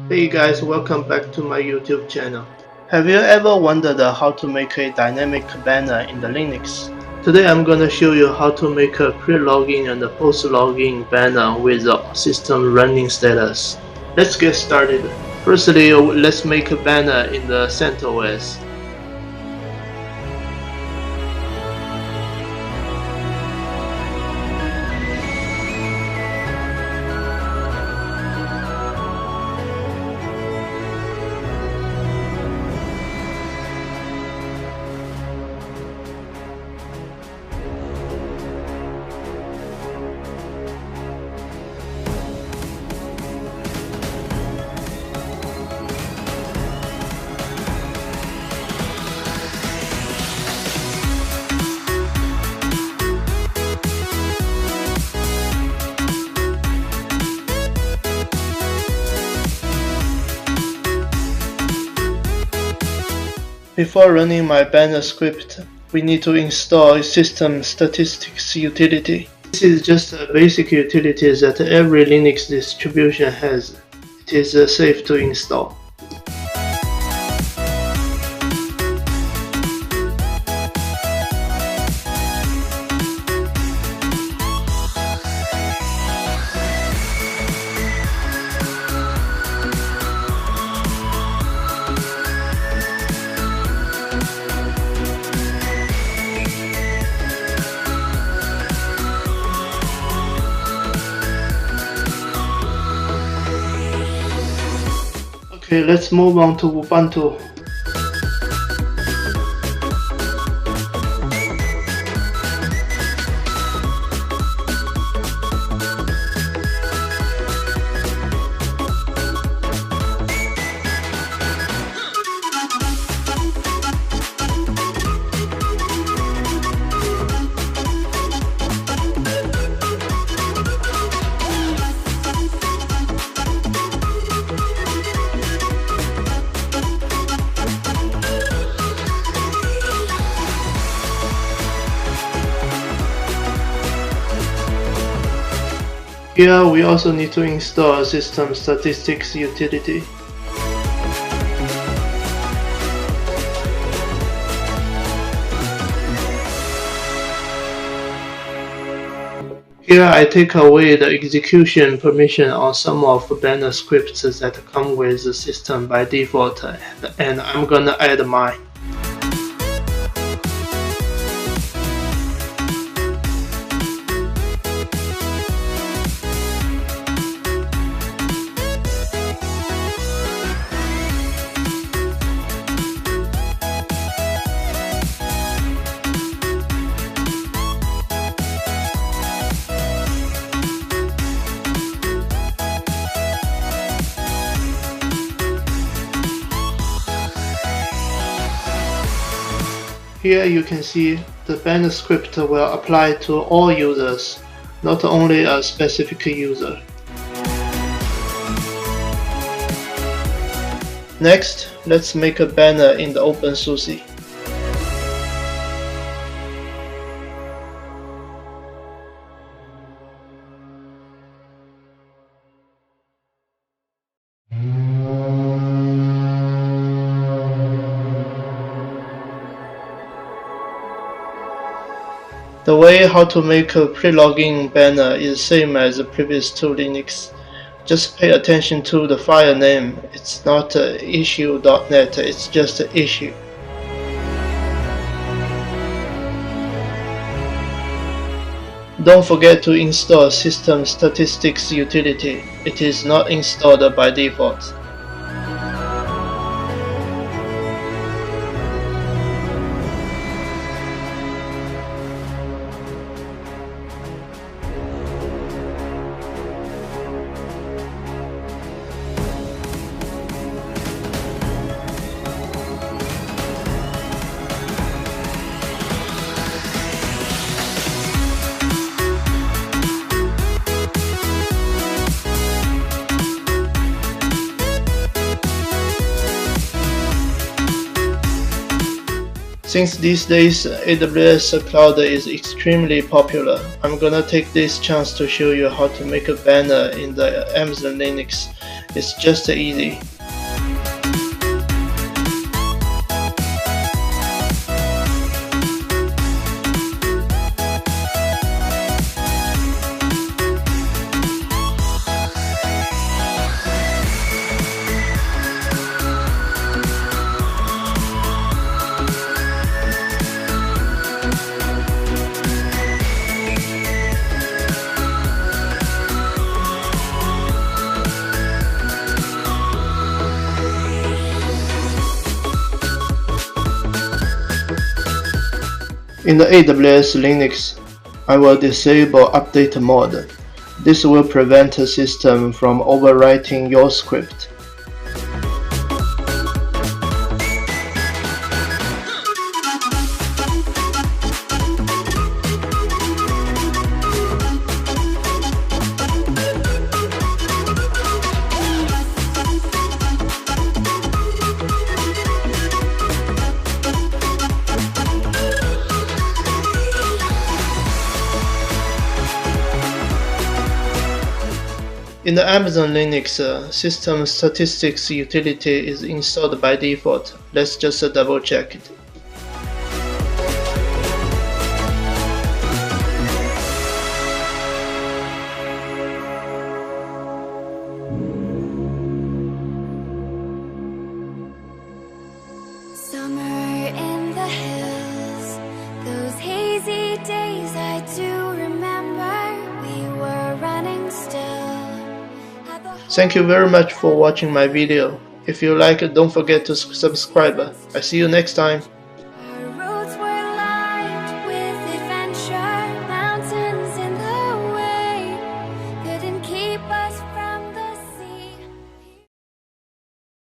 Hey guys, welcome back to my YouTube channel. Have you ever wondered how to make a dynamic banner in the Linux? Today I'm gonna show you how to make a pre-login and post-login banner with the system running status. Let's get started. Firstly, let's make a banner in the CentOS. Before running my banner script, we need to install a system statistics utility. This is just a basic utility that every Linux distribution has. It is safe to install. Okay, let's move on to Ubuntu. Here we also need to install a system statistics utility. Here I take away the execution permission on some of the banner scripts that come with the system by default, and I'm gonna add mine. Here you can see the banner script will apply to all users, not only a specific user. Next, let's make a banner in the openSUSE. The way how to make a pre-login banner is same as the previous two Linux. Just pay attention to the file name. It's not issue.net, it's just issue. Don't forget to install system statistics utility. It is not installed by default. Since these days AWS Cloud is extremely popular, I'm gonna take this chance to show you how to make a banner in the Amazon Linux It's just easy. In the AWS Linux, I will disable update mode. This will prevent the system from overwriting your script. In the Amazon Linux, System Statistics utility is installed by default. Let's just double check it. Summer in the hills, those hazy days I do remember. We were running still. Thank you very much for watching my video. If you like it, don't forget to subscribe. I see you next time.